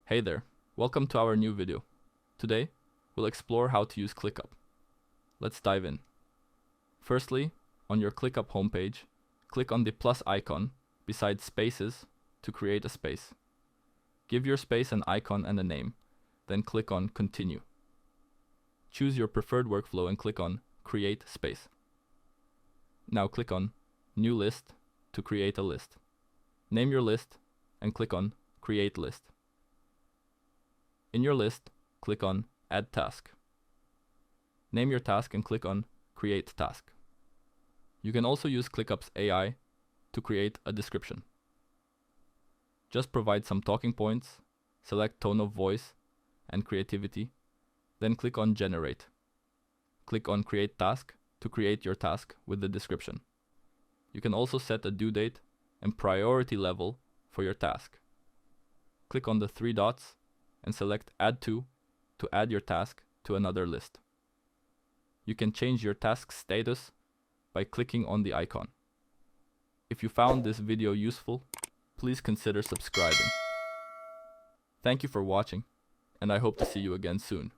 Hey there, welcome to our new video. Today, we'll explore how to use ClickUp. Let's dive in. Firstly, on your ClickUp homepage, click on the plus icon beside spaces to create a space. Give your space an icon and a name, then click on Continue. Choose your preferred workflow and click on Create Space. Now click on New List to create a list. Name your list and click on Create List. In your list, click on Add Task. Name your task and click on Create Task. You can also use ClickUp's AI to create a description. Just provide some talking points, select tone of voice and creativity, then click on Generate. Click on Create Task to create your task with the description. You can also set a due date and priority level for your task. Click on the three dots and select Add To add your task to another list. You can change your task status by clicking on the icon. If you found this video useful, please consider subscribing. Thank you for watching, and I hope to see you again soon.